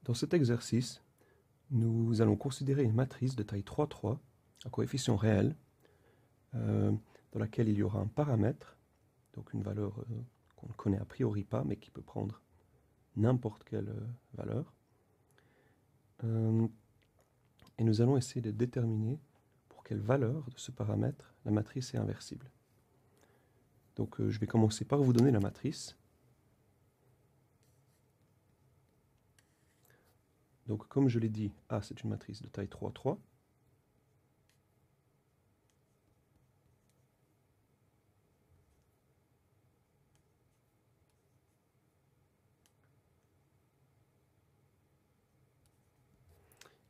Dans cet exercice, nous allons considérer une matrice de taille 3,3 à coefficient réel, dans laquelle il y aura un paramètre, donc une valeur qu'on ne connaît a priori pas, mais qui peut prendre n'importe quelle valeur. Et nous allons essayer de déterminer pour quelle valeur de ce paramètre la matrice est inversible. Donc je vais commencer par vous donner la matrice. Donc comme je l'ai dit, A c'est une matrice de taille 3,3.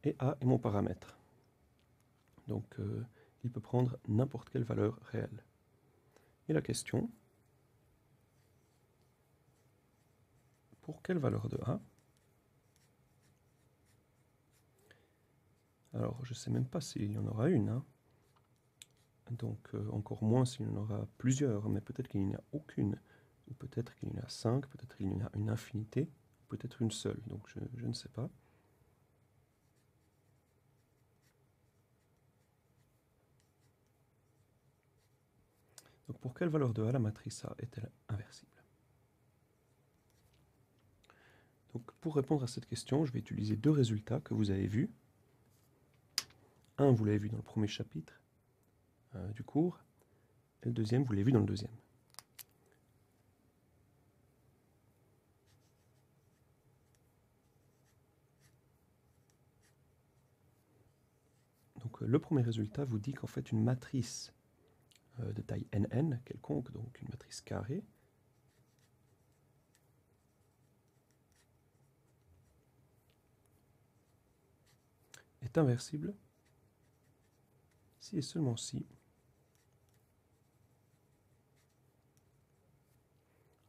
Et A est mon paramètre. Donc il peut prendre n'importe quelle valeur réelle. Et la question, pour quelle valeur de A? Alors je ne sais même pas s'il y en aura une, hein. Donc encore moins s'il y en aura plusieurs, mais peut-être qu'il n'y en a aucune, ou peut-être qu'il y en a 5, peut-être qu'il y en a une infinité, peut-être une seule, donc je ne sais pas. Donc pour quelle valeur de A la matrice A est-elle inversible? Donc pour répondre à cette question, je vais utiliser deux résultats que vous avez vus. Un, vous l'avez vu dans le premier chapitre du cours, et le deuxième, vous l'avez vu dans le deuxième. Donc le premier résultat vous dit qu'en fait une matrice de taille nn quelconque, donc une matrice carrée, est inversible si et seulement si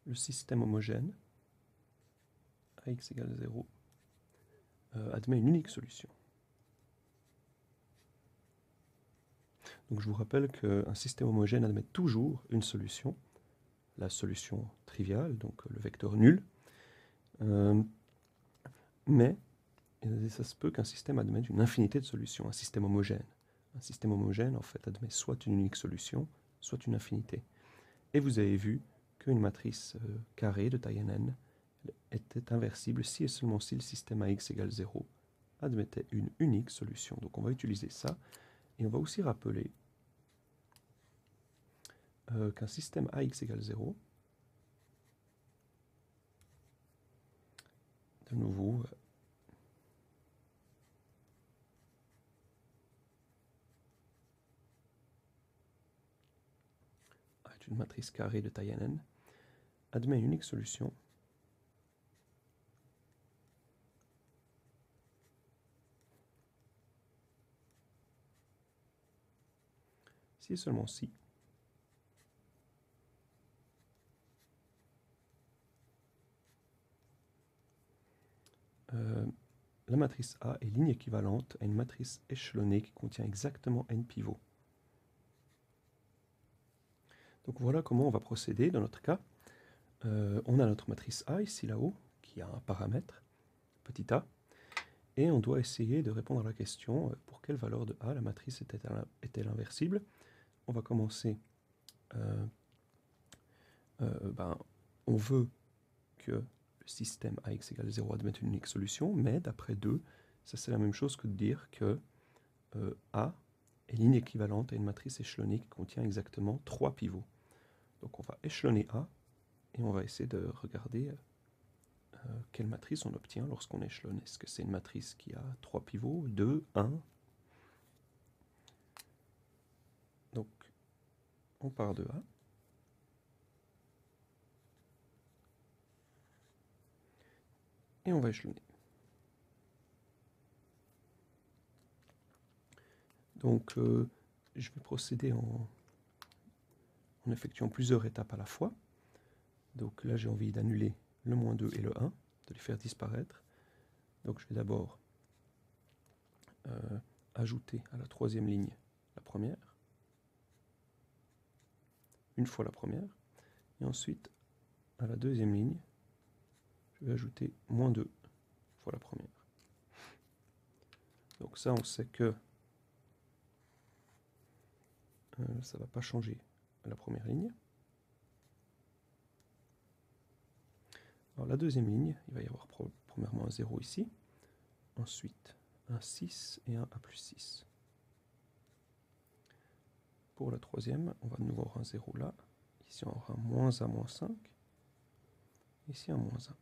le système homogène AX égale 0 admet une unique solution. Donc je vous rappelle qu'un système homogène admet toujours une solution, la solution triviale, donc le vecteur nul, mais ça se peut qu'un système admette une infinité de solutions, un système homogène. Un système homogène, en fait, admet soit une unique solution, soit une infinité. Et vous avez vu qu'une matrice carrée de taille nn était inversible si et seulement si le système AX égale 0 admettait une unique solution. Donc on va utiliser ça, et on va aussi rappeler qu'un système AX égale 0, de nouveau, est une matrice carrée de taille nn, admet une unique solution si et seulement si la matrice A est ligne équivalente à une matrice échelonnée qui contient exactement n pivots. Donc voilà comment on va procéder dans notre cas. On a notre matrice A ici là-haut, qui a un paramètre, petit a, et on doit essayer de répondre à la question pour quelle valeur de A la matrice est-elle inversible. On va commencer, on veut que le système AX égale 0 admette une unique solution, mais d'après 2, ça c'est la même chose que de dire que A est ligne équivalente à une matrice échelonnée qui contient exactement 3 pivots. Donc on va échelonner A, et on va essayer de regarder quelle matrice on obtient lorsqu'on échelonne. Est-ce que c'est une matrice qui a 3 pivots, 2, 1? Donc on part de A. Et on va échelonner. Donc je vais procéder en effectuant plusieurs étapes à la fois. Donc là j'ai envie d'annuler le moins 2 et le 1, de les faire disparaître. Donc je vais d'abord ajouter à la troisième ligne la première, une fois la première, et ensuite à la deuxième ligne, je vais ajouter moins 2 fois la première. Donc ça, on sait que ça ne va pas changer à la première ligne. Alors la deuxième ligne, il va y avoir premièrement un 0 ici, ensuite un 6 et un A plus 6. Pour la troisième, on va de nouveau avoir un 0 là, ici on aura un moins 1, moins 5, ici un moins 1.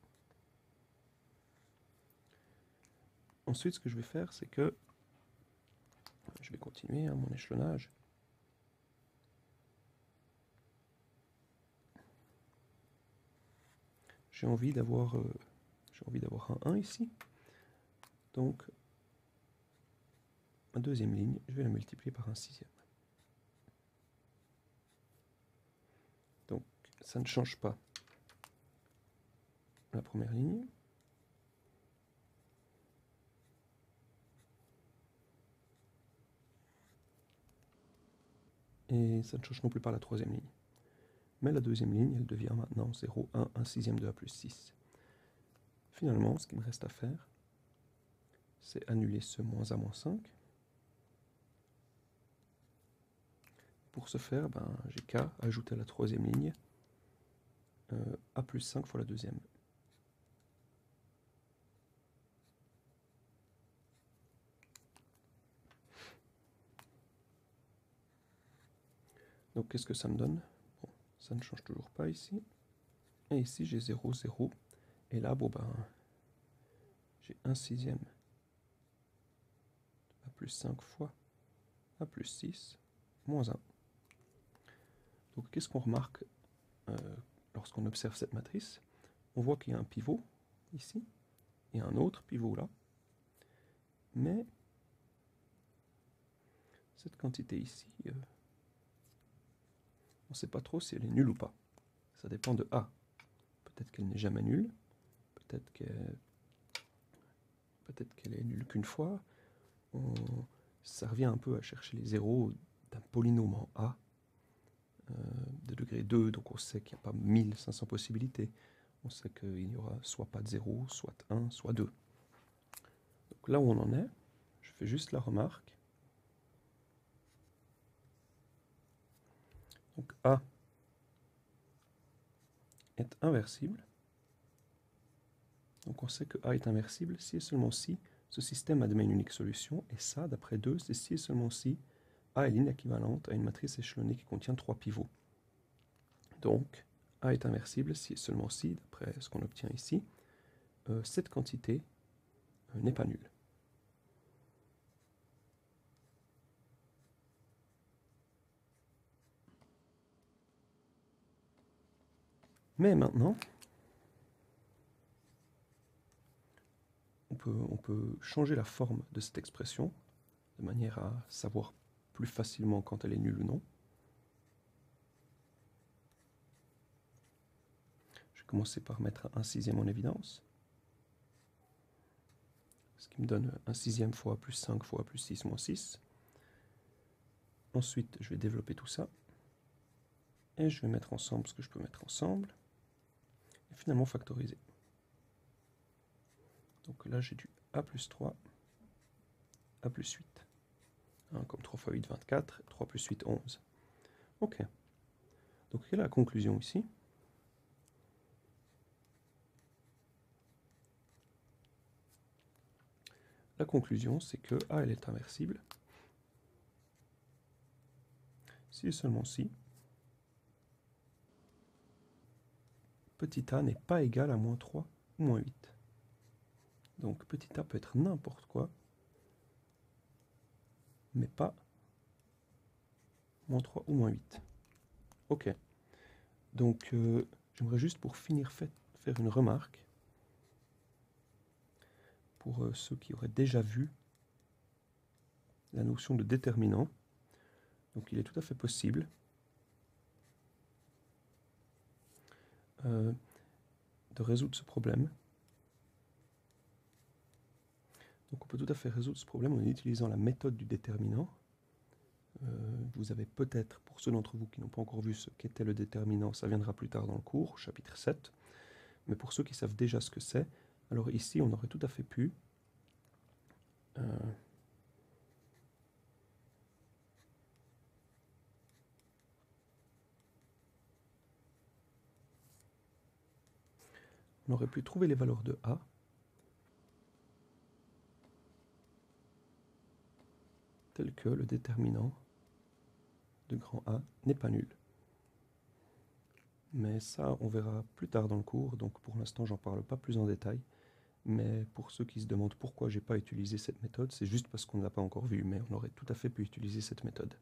Ensuite, ce que je vais faire, c'est que je vais continuer mon échelonnage. J'ai envie d'avoir un 1 ici. Donc, ma deuxième ligne, je vais la multiplier par un sixième. Donc, ça ne change pas la première ligne. Et ça ne change non plus pas la troisième ligne. Mais la deuxième ligne, elle devient maintenant 0, 1, 1 sixième de A plus 6. Finalement, ce qu'il me reste à faire, c'est annuler ce moins A moins 5. Pour ce faire, j'ai qu'à ajouter à la troisième ligne A plus 5 fois la deuxième. Donc qu'est-ce que ça me donne? Bon, ça ne change toujours pas ici. Et ici j'ai 0, 0. Et là, j'ai 1 sixième A plus 5 fois A plus 6 moins 1. Donc qu'est-ce qu'on remarque lorsqu'on observe cette matrice? On voit qu'il y a un pivot ici et un autre pivot là. Mais cette quantité ici, on ne sait pas trop si elle est nulle ou pas. Ça dépend de A. Peut-être qu'elle n'est jamais nulle. Peut-être qu'elle est nulle qu'une fois. Ça revient un peu à chercher les zéros d'un polynôme en A de degré 2, donc on sait qu'il n'y a pas 1500 possibilités. On sait qu'il n'y aura soit pas de 0, soit 1, soit 2. Donc là où on en est, je fais juste la remarque. Donc A est inversible. Donc on sait que A est inversible si et seulement si ce système admet une unique solution. Et ça, d'après 2, c'est si et seulement si A est ligne équivalente à une matrice échelonnée qui contient 3 pivots. Donc A est inversible si et seulement si, d'après ce qu'on obtient ici, cette quantité n'est pas nulle. Mais maintenant, on peut changer la forme de cette expression de manière à savoir plus facilement quand elle est nulle ou non. Je vais commencer par mettre un sixième en évidence, ce qui me donne un sixième fois plus 5 fois plus 6 moins 6. Ensuite, je vais développer tout ça, et je vais mettre ensemble ce que je peux mettre ensemble, et finalement factoriser. Donc là, j'ai du A plus 3, A plus 8. Comme 3 fois 8, 24, 3 plus 8, 11. Ok. Donc quelle est la conclusion ici? La conclusion, c'est que A, elle est inversible. Si et seulement si petit a n'est pas égal à moins 3 ou moins 8. Donc petit a peut être n'importe quoi, mais pas moins 3 ou moins 8. Ok. Donc j'aimerais juste pour finir faire une remarque pour ceux qui auraient déjà vu la notion de déterminant. Donc il est tout à fait possible de résoudre ce problème. Donc on peut tout à fait résoudre ce problème en utilisant la méthode du déterminant. Vous avez peut-être, pour ceux d'entre vous qui n'ont pas encore vu ce qu'était le déterminant, ça viendra plus tard dans le cours, chapitre 7. Mais pour ceux qui savent déjà ce que c'est, alors ici on aurait tout à fait pu on aurait pu trouver les valeurs de A telles que le déterminant de grand A n'est pas nul. Mais ça, on verra plus tard dans le cours, donc pour l'instant, j'en parle pas plus en détail. Mais pour ceux qui se demandent pourquoi j'ai pas utilisé cette méthode, c'est juste parce qu'on ne l'a pas encore vu, mais on aurait tout à fait pu utiliser cette méthode.